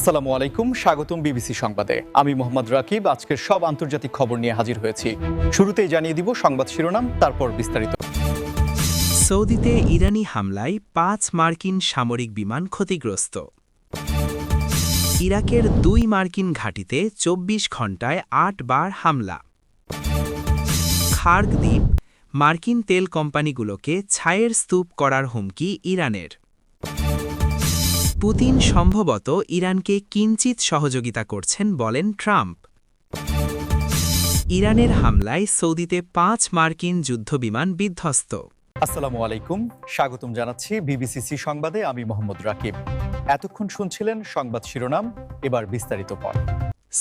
আসসালামু আলাইকুম, স্বাগতম বিবিসি সংবাদে। আমি মোহাম্মদ রাকিব। আজকের সব আন্তর্জাতিক খবর নিয়ে হাজির হয়েছি। শুরুতেই জানিয়ে দিব সংবাদ শিরোনাম, তারপর বিস্তারিত। সৌদিতে ইরানি হামলায় ৫ মার্কিন সামরিক বিমান ক্ষতিগ্রস্ত। ইরাকের ২ মার্কিন ঘাঁটিতে ২৪ ঘণ্টায় ৮ বার হামলা। খার্গ দ্বীপ, মার্কিন তেল কোম্পানিগুলোকে ছাইয়ের স্তূপ করার হুমকি ইরানের। পুতিন সম্ভবত ইরানকে কিঞ্চিৎ সহযোগিতা করছেন বলেন ট্রাম্প। ইরানের হামলায় সৌদিতে ৫ মার্কিন যুদ্ধবিমান বিধ্বস্ত। আসসালামু আলাইকুম, স্বাগতম জানাচ্ছি বিবিসি সংবাদে। আমি মোহাম্মদ রাকিব। এতক্ষণ শুনছিলেন সংবাদ শিরোনাম, এবার বিস্তারিত পর।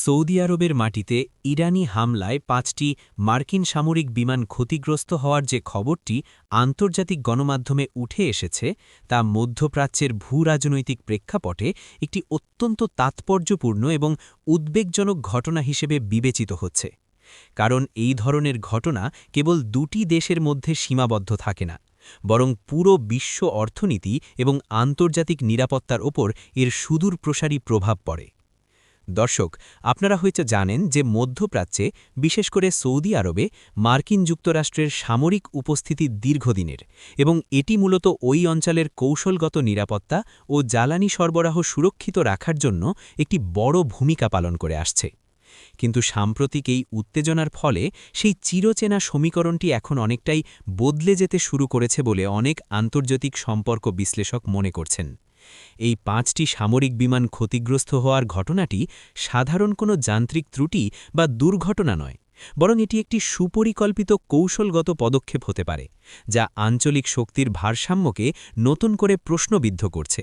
সৌদি আরবের মাটিতে ইরানি হামলায় ৫টি মার্কিন সামরিক বিমান ক্ষতিগ্রস্ত হওয়ার যে খবরটি আন্তর্জাতিক গণমাধ্যমে উঠে এসেছে তা মধ্যপ্রাচ্যের ভূরাজনৈতিক প্রেক্ষাপটে একটি অত্যন্ত তাৎপর্যপূর্ণ এবং উদ্বেগজনক ঘটনা হিসেবে বিবেচিত হচ্ছে। কারণ এই ধরনের ঘটনা কেবল দুটি দেশের মধ্যে সীমাবদ্ধ থাকে না, বরং পুরো বিশ্ব অর্থনীতি এবং আন্তর্জাতিক নিরাপত্তার ওপর এর সুদূর প্রসারী প্রভাব পড়ে। দর্শক, আপনারা হয়তো জানেন যে মধ্যপ্রাচ্যে, বিশেষ করে সৌদি আরবে মার্কিন যুক্তরাষ্ট্রের সামরিক উপস্থিতি দীর্ঘদিনের এবং এটি মূলত ওই অঞ্চলের কৌশলগত নিরাপত্তা ও জ্বালানি সরবরাহ সুরক্ষিত রাখার জন্য একটি বড় ভূমিকা পালন করে আসছে। কিন্তু সাম্প্রতিক এই উত্তেজনার ফলে সেই চিরচেনা সমীকরণটি এখন অনেকটাই বদলে যেতে শুরু করেছে বলে অনেক আন্তর্জাতিক সম্পর্ক বিশ্লেষক মনে করছেন। এই ৫টি সামরিক বিমান ক্ষতিগ্রস্ত হওয়ার ঘটনাটি সাধারণ কোনো যান্ত্রিক ত্রুটি বা দুর্ঘটনা নয়, বরং এটি একটি সুপরিকল্পিত কৌশলগত পদক্ষেপ হতে পারে, যা আঞ্চলিক শক্তির ভারসাম্যকে নতুন করে প্রশ্নবিদ্ধ করছে।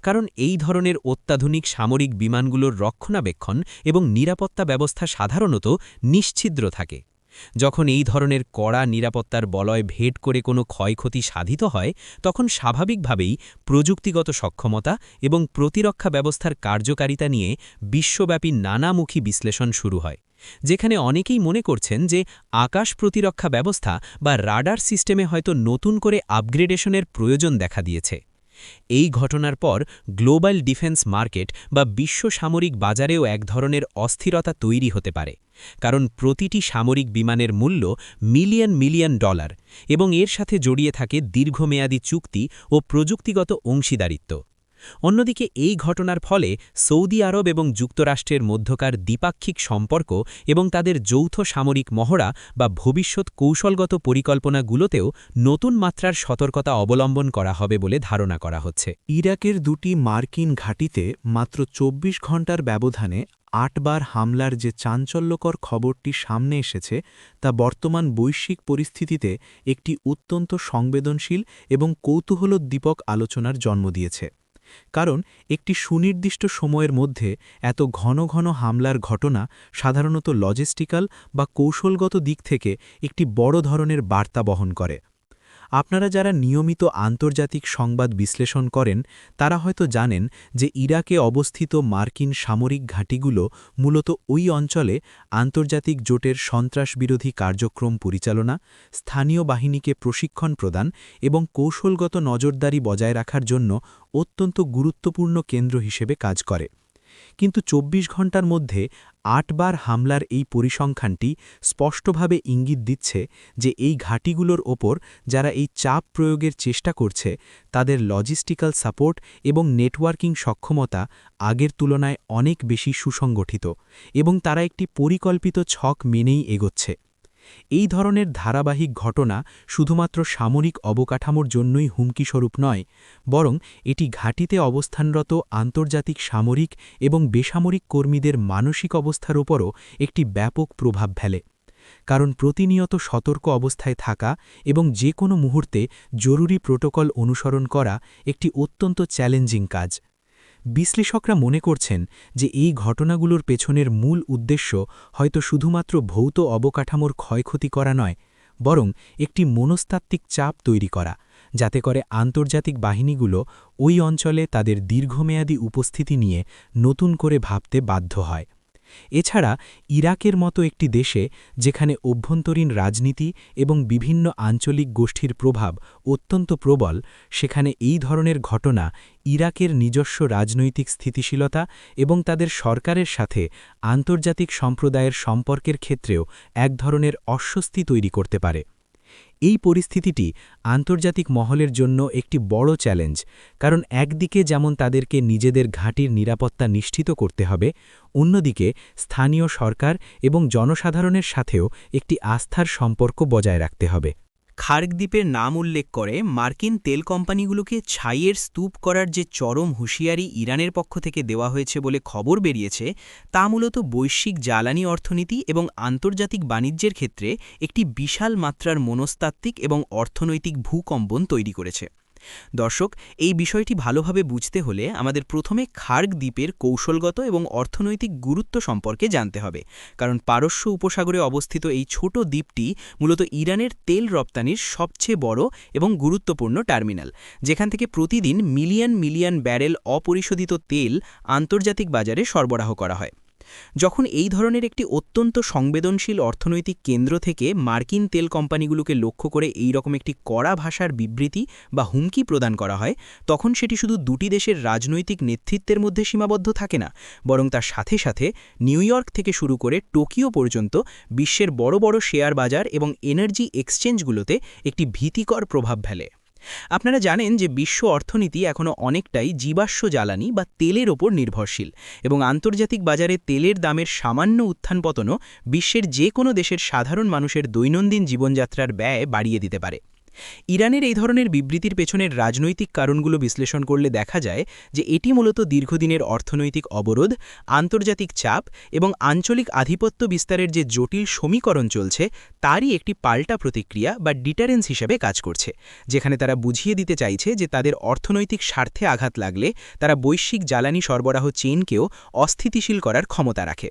কারণ এই ধরনের অত্যাধুনিক সামরিক বিমানগুলোর রক্ষণাবেক্ষণ এবং নিরাপত্তা ব্যবস্থা সাধারণত নিশ্ছিদ্র থাকে। যখন এই ধরনের কড়া নিরাপত্তার বলয় ভেদ করে কোনো ক্ষয়ক্ষতি সাধিত হয়, তখন স্বাভাবিকভাবেই প্রযুক্তিগত সক্ষমতা এবং প্রতিরক্ষা ব্যবস্থার কার্যকারিতা নিয়ে বিশ্বব্যাপী নানামুখী বিশ্লেষণ শুরু হয়, যেখানে অনেকেই মনে করছেন যে আকাশ প্রতিরক্ষা ব্যবস্থা বা রাডার সিস্টেমে হয়তো নতুন করে আপগ্রেডেশনের প্রয়োজন দেখা দিয়েছে। এই ঘটনার পর গ্লোবাল ডিফেন্স মার্কেট বা বিশ্ব সামরিক বাজারেও এক ধরনের অস্থিরতা তৈরি হতে পারে, কারণ প্রতিটি সামরিক বিমানের মূল্য মিলিয়ন মিলিয়ন ডলার এবং এর সাথে জড়িয়ে থাকে দীর্ঘমেয়াদী চুক্তি ও প্রযুক্তিগত অংশীদারিত্ব। অন্যদিকে এই ঘটনার ফলে সৌদি আরব এবং যুক্তরাষ্ট্রের মধ্যকার দ্বিপাক্ষিক সম্পর্ক এবং তাদের যৌথ সামরিক মহড়া বা ভবিষ্যৎ কৌশলগত পরিকল্পনাগুলোতেও নতুন মাত্রার সতর্কতা অবলম্বন করা হবে বলে ধারণা করা হচ্ছে। ইরাকের ২টি মার্কিন ঘাঁটিতে মাত্র ২৪ ঘণ্টার ব্যবধানে ৮ বার হামলার যে চাঞ্চল্যকর খবরটি সামনে এসেছে তা বর্তমান বৈশ্বিক পরিস্থিতিতে একটি অত্যন্ত সংবেদনশীল এবং কৌতূহলোদ্দীপক আলোচনার জন্ম দিয়েছে। কারণ একটি সুনির্দিষ্ট সময়ের মধ্যে এত ঘন ঘন হামলার ঘটনা সাধারণত লজিস্টিক্যাল বা কৌশলগত দিক থেকে একটি বড় ধরনের বার্তা বহন করে। আপনারা যারা নিয়মিত আন্তর্জাতিক সংবাদ বিশ্লেষণ করেন তারা হয়তো জানেন যে ইরাকে অবস্থিত মার্কিন সামরিক ঘাঁটিগুলো মূলত ওই অঞ্চলে আন্তর্জাতিক জোটের সন্ত্রাসবিরোধী কার্যক্রম পরিচালনা, স্থানীয় বাহিনীকে প্রশিক্ষণ প্রদান এবং কৌশলগত নজরদারি বজায় রাখার জন্য অত্যন্ত গুরুত্বপূর্ণ কেন্দ্র হিসেবে কাজ করে। কিন্তু ২৪ ঘণ্টার মধ্যে ৮ বার হামলার এই পরিসংখ্যানটি স্পষ্টভাবে ইঙ্গিত দিচ্ছে যে এই ঘাঁটিগুলোর ওপর যারা এই চাপ প্রয়োগের চেষ্টা করছে তাদের লজিস্টিক্যাল সাপোর্ট এবং নেটওয়ার্কিং সক্ষমতা আগের তুলনায় অনেক বেশি সুসংগঠিত এবং তারা একটি পরিকল্পিত ছক মেনেই এগোচ্ছে। এই ধরনের ধারাবাহিক ঘটনা শুধুমাত্র সামরিক অবকাঠামোর জন্যই হুমকিস্বরূপ নয়, বরং এটি ঘাঁটিতে অবস্থানরত আন্তর্জাতিক সামরিক এবং বেসামরিক কর্মীদের মানসিক অবস্থার ওপরও একটি ব্যাপক প্রভাব ফেলে। কারণ প্রতিনিয়ত সতর্ক অবস্থায় থাকা এবং যে কোনো মুহূর্তে জরুরি প্রোটোকল অনুসরণ করা একটি অত্যন্ত চ্যালেঞ্জিং কাজ। বিশ্লেষকরা মনে করছেন যে এই ঘটনাগুলোর পেছনের মূল উদ্দেশ্য হয়তো শুধুমাত্র ভৌত অবকাঠামোর ক্ষয়ক্ষতি করা নয়, বরং একটি মনস্তাত্ত্বিক চাপ তৈরি করা, যাতে করে আন্তর্জাতিক বাহিনীগুলো ওই অঞ্চলে তাদের দীর্ঘমেয়াদী উপস্থিতি নিয়ে নতুন করে ভাবতে বাধ্য হয়। এছাড়া ইরাকের মতো একটি দেশে যেখানে অভ্যন্তরীণ রাজনীতি এবং বিভিন্ন আঞ্চলিক গোষ্ঠীর প্রভাব অত্যন্ত প্রবল, সেখানে এই ধরনের ঘটনা ইরাকের নিজস্ব রাজনৈতিক স্থিতিশীলতা এবং তাদের সরকারের সাথে আন্তর্জাতিক সম্প্রদায়ের সম্পর্কের ক্ষেত্রেও এক ধরনের অস্বস্তি তৈরি করতে পারে। এই পরিস্থিতিটি আন্তর্জাতিক মহলের জন্য একটি বড় চ্যালেঞ্জ, কারণ একদিকে যেমন তাদেরকে নিজেদের ঘাঁটির নিরাপত্তা নিশ্চিত করতে হবে, অন্যদিকে স্থানীয় সরকার এবং জনসাধারণের সাথেও একটি আস্থার সম্পর্ক বজায় রাখতে হবে। খার্গ দ্বীপের নাম উল্লেখ করে মার্কিন তেল কোম্পানিগুলোকে ছাইয়ের স্তূপ করার যে চরম হুঁশিয়ারি ইরানের পক্ষ থেকে দেওয়া হয়েছে বলে খবর বেরিয়েছে, তা মূলত বৈশ্বিক জ্বালানি অর্থনীতি এবং আন্তর্জাতিক বাণিজ্যের ক্ষেত্রে একটি বিশাল মাত্রার মনস্তাত্ত্বিক এবং অর্থনৈতিক ভূকম্পন তৈরি করেছে। দর্শক, এই বিষয়টি ভালোভাবে বুঝতে হলে আমাদের প্রথমে খার্গ দ্বীপের কৌশলগত এবং অর্থনৈতিক গুরুত্ব সম্পর্কে জানতে হবে, কারণ পারস্য উপসাগরে অবস্থিত এই ছোট দ্বীপটি মূলত ইরানের তেল রপ্তানির সবচেয়ে বড় এবং গুরুত্বপূর্ণ টার্মিনাল, যেখান থেকে প্রতিদিন মিলিয়ন মিলিয়ন ব্যারেল অপরিশোধিত তেল আন্তর্জাতিক বাজারে সরবরাহ করা হয়। যখন এই ধরনের একটি অত্যন্ত সংবেদনশীল অর্থনৈতিক কেন্দ্র থেকে মার্কিন তেল কোম্পানিগুলোকে লক্ষ্য করে এই রকম একটি কড়া ভাষার বিবৃতি বা হুমকি প্রদান করা হয়, তখন সেটি শুধু দুটি দেশের রাজনৈতিক নেতৃত্বের মধ্যে সীমাবদ্ধ থাকে না, বরং তার সাথে সাথে নিউ ইয়র্ক থেকে শুরু করে টোকিও পর্যন্ত বিশ্বের বড় বড় শেয়ার বাজার এবং এনার্জি এক্সচেঞ্জগুলোতে একটি ভীতিকর প্রভাব ফেলে। আপনারা জানেন যে বিশ্ব অর্থনীতি এখনও অনেকটাই জীবাশ্ম জ্বালানি বা তেলের ওপর নির্ভরশীল, এবং আন্তর্জাতিক বাজারে তেলের দামের সামান্য উত্থান পতনও বিশ্বের যে কোনো দেশের সাধারণ মানুষের দৈনন্দিন জীবনযাত্রার ব্যয় বাড়িয়ে দিতে পারে। ইরানের এই ধরনের বিবৃতির পেছনের রাজনৈতিক কারণগুলো বিশ্লেষণ করলে দেখা যায় যে এটি মূলত দীর্ঘদিনের অর্থনৈতিক অবরোধ, আন্তর্জাতিক চাপ এবং আঞ্চলিক আধিপত্য বিস্তারের যে জটিল সমীকরণ চলছে তারই একটি পাল্টা প্রতিক্রিয়া বা ডিটারেন্স হিসেবে কাজ করছে, যেখানে তারা বুঝিয়ে দিতে চাইছে যে তাদের অর্থনৈতিক স্বার্থে আঘাত লাগলে তারা বৈশ্বিক জ্বালানি সরবরাহ চেইনকেও অস্থিতিশীল করার ক্ষমতা রাখে।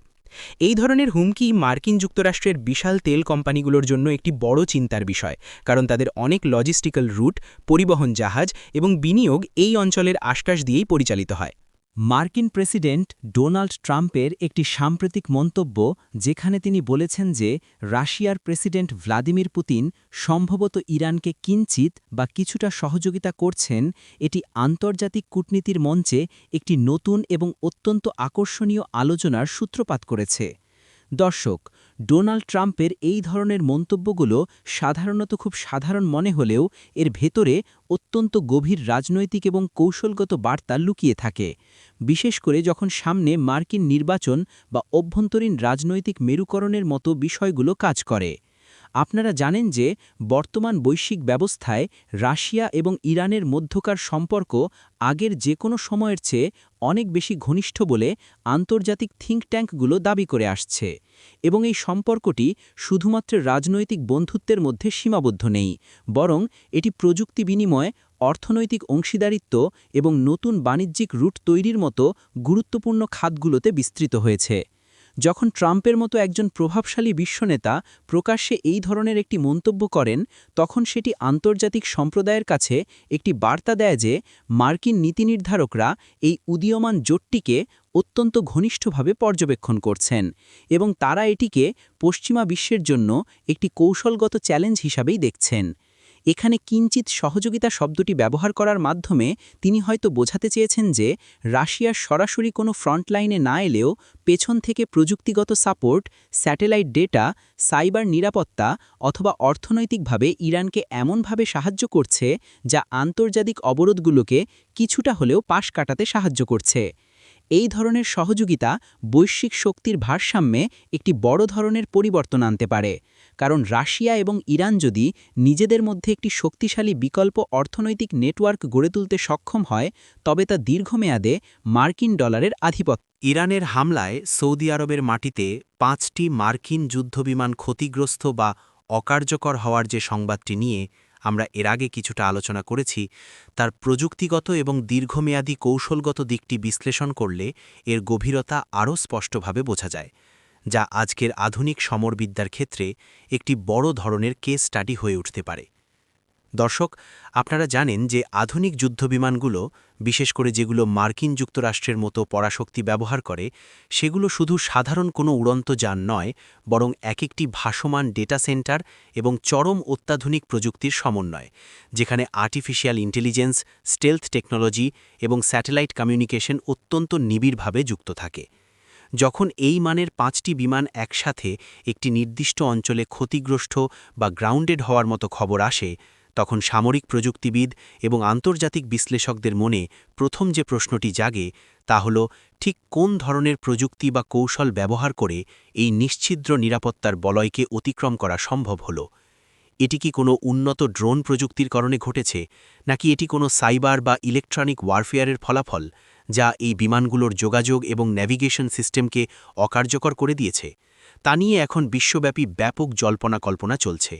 এই ধরনের হুমকি মার্কিন যুক্তরাষ্ট্রের বিশাল তেল কোম্পানিগুলোর জন্য একটি বড় চিন্তার বিষয়, কারণ তাদের অনেক লজিস্টিক্যাল রুট, পরিবহন জাহাজ এবং বিনিয়োগ এই অঞ্চলের আশ্বাস দিয়েই পরিচালিত হয়। মার্কিন প্রেসিডেন্ট ডোনাল্ড ট্রাম্পের একটি সাম্প্রতিক মন্তব্য, যেখানে তিনি বলেছেন যে রাশিয়ার প্রেসিডেন্ট ভ্লাদিমির পুতিন সম্ভবত ইরানকে কিঞ্চিত বা কিছুটা সহযোগিতা করছেন, এটি আন্তর্জাতিক কূটনীতির মঞ্চে একটি নতুন এবং অত্যন্ত আকর্ষণীয় আলোচনার সূত্রপাত করেছে। দর্শক, ডোনাল্ড ট্রাম্পের এই ধরনের মন্তব্যগুলো সাধারণত খুব সাধারণ মনে হলেও এর ভেতরে অত্যন্ত গভীর রাজনৈতিক এবং কৌশলগত বার্তা লুকিয়ে থাকে, বিশেষ করে যখন সামনে মার্কিন নির্বাচন বা অভ্যন্তরীণ রাজনৈতিক মেরুকরণের মতো বিষয়গুলো কাজ করে। আপনারা জানেন যে বর্তমান বৈশ্বিক ব্যবস্থায় রাশিয়া এবং ইরানের মধ্যকার সম্পর্ক আগের যে কোনো সময়ের চেয়ে অনেক বেশি ঘনিষ্ঠ বলে আন্তর্জাতিক থিঙ্ক ট্যাঙ্কগুলো দাবি করে আসছে, এবং এই সম্পর্কটি শুধুমাত্র রাজনৈতিক বন্ধুত্বের মধ্যে সীমাবদ্ধ নেই, বরং এটি প্রযুক্তি বিনিময়, অর্থনৈতিক অংশীদারিত্ব এবং নতুন বাণিজ্যিক রুট তৈরির মতো গুরুত্বপূর্ণ খাতগুলোতে বিস্তৃত হয়েছে। যখন ট্রাম্পের মতো একজন প্রভাবশালী বিশ্বনেতা প্রকাশ্যে এই ধরনের একটি মন্তব্য করেন, তখন সেটি আন্তর্জাতিক সম্প্রদায়ের কাছে একটি বার্তা দেয় যে মার্কিন নীতি নির্ধারকরা এই উদীয়মান জোটটিকে অত্যন্ত ঘনিষ্ঠভাবে পর্যবেক্ষণ করছেন, এবং তারা এটিকে পশ্চিমা বিশ্বের জন্য একটি কৌশলগত চ্যালেঞ্জ হিসাবেই দেখছেন। এখানে কিঞ্চিত সহযোগিতা শব্দটি ব্যবহার করার মাধ্যমে তিনি হয়তো বোঝাতে চেয়েছেন যে রাশিয়ার সরাসরি কোনো ফ্রন্টলাইনে না এলেও পেছন থেকে প্রযুক্তিগত সাপোর্ট, স্যাটেলাইট ডেটা, সাইবার নিরাপত্তা অথবা অর্থনৈতিকভাবে ইরানকে এমনভাবে সাহায্য করছে যা আন্তর্জাতিক অবরোধগুলোকে কিছুটা হলেও পাশ কাটাতে সাহায্য করছে। এই ধরনের সহযোগিতা বৈশ্বিক শক্তির ভারসাম্যে একটি বড় ধরনের পরিবর্তন আনতে পারে, কারণ রাশিয়া এবং ইরান যদি নিজেদের মধ্যে একটি শক্তিশালী বিকল্প অর্থনৈতিক নেটওয়ার্ক গড়ে তুলতে সক্ষম হয়, তবে তা দীর্ঘমেয়াদে মার্কিন ডলারের আধিপত্য। ইরানের হামলায় সৌদি আরবের মাটিতে ৫টি মার্কিন যুদ্ধবিমান ক্ষতিগ্রস্ত বা অকার্যকর হওয়ার যে সংবাদটি নিয়ে আমরা এর আগে কিছুটা আলোচনা করেছি, তার প্রযুক্তিগত এবং দীর্ঘমেয়াদী কৌশলগত দিকটি বিশ্লেষণ করলে এর গভীরতা আরও স্পষ্টভাবে বোঝা যায়, যা আজকের আধুনিক সমরবিদ্যার ক্ষেত্রে একটি বড় ধরনের কেস স্টাডি হয়ে উঠতে পারে। দর্শক, আপনারা জানেন যে আধুনিক যুদ্ধবিমানগুলো, বিশেষ করে যেগুলো মার্কিন যুক্তরাষ্ট্রের মতো পরাশক্তি ব্যবহার করে, সেগুলো শুধু সাধারণ কোনো উড়ন্ত যান নয়, বরং একটি ভাসমান ডেটা সেন্টার এবং চরম অত্যাধুনিক প্রযুক্তির সমন্বয়, যেখানে আর্টিফিশিয়াল ইন্টেলিজেন্স, স্টেলথ টেকনোলজি এবং স্যাটেলাইট কমিউনিকেশন অত্যন্ত নিবিড়ভাবে যুক্ত থাকে। যখন এই মানের 5টি বিমান একসাথে একটি নির্দিষ্ট অঞ্চলে ক্ষতিগ্রস্ত বা গ্রাউন্ডেড হওয়ার মতো খবর আসে, তখন সামরিক প্রযুক্তিবিদ এবং আন্তর্জাতিক বিশ্লেষকদের মনে প্রথম যে প্রশ্নটি জাগে তা হল, ঠিক কোন ধরনের প্রযুক্তি বা কৌশল ব্যবহার করে এই নিশ্ছিদ্র নিরাপত্তার বলয়কে অতিক্রম করা সম্ভব হল। এটি কি কোনো উন্নত ড্রোন প্রযুক্তির কারণে ঘটেছে, নাকি এটি কোনো সাইবার বা ইলেকট্রনিক ওয়ারফেয়ারের ফলাফল, যা এই বিমানগুলোর যোগাযোগ এবং ন্যাভিগেশন সিস্টেমকে অকার্যকর করে দিয়েছে? তা নিয়ে এখন বিশ্বব্যাপী ব্যাপক জল্পনা-কল্পনা চলছে।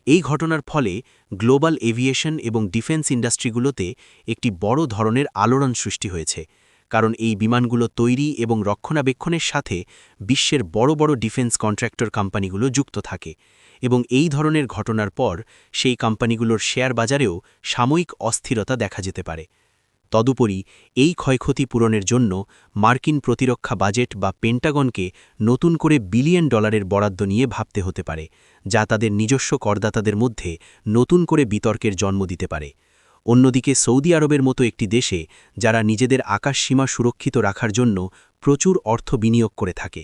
এই ঘটনার ফলে গ্লোবাল এভিয়েশন এবং ডিফেন্স ইন্ডাস্ট্রিগুলোতে একটি বড় ধরনের আলোড়ন সৃষ্টি হয়েছে, কারণ এই বিমানগুলো তৈরি এবং রক্ষণাবেক্ষণের সাথে বিশ্বের বড় বড় ডিফেন্স কন্ট্রাক্টর কোম্পানিগুলো যুক্ত থাকে, এবং এই ধরনের ঘটনার পর সেই কোম্পানিগুলোর শেয়ার বাজারেও সাময়িক অস্থিরতা দেখা যেতে পারে। তদুপরি এই ক্ষয়ক্ষতি পূরণের জন্য মার্কিন প্রতিরক্ষা বাজেট বা পেন্টাগনকে নতুন করে বিলিয়ন ডলারের বরাদ্দ নিয়ে ভাবতে হতে পারে, যা তাদের নিজস্ব করদাতাদের মধ্যে নতুন করে বিতর্কের জন্ম দিতে পারে। অন্যদিকে সৌদি আরবের মতো একটি দেশে, যারা নিজেদের আকাশসীমা সুরক্ষিত রাখার জন্য প্রচুর অর্থ বিনিয়োগ করে থাকে,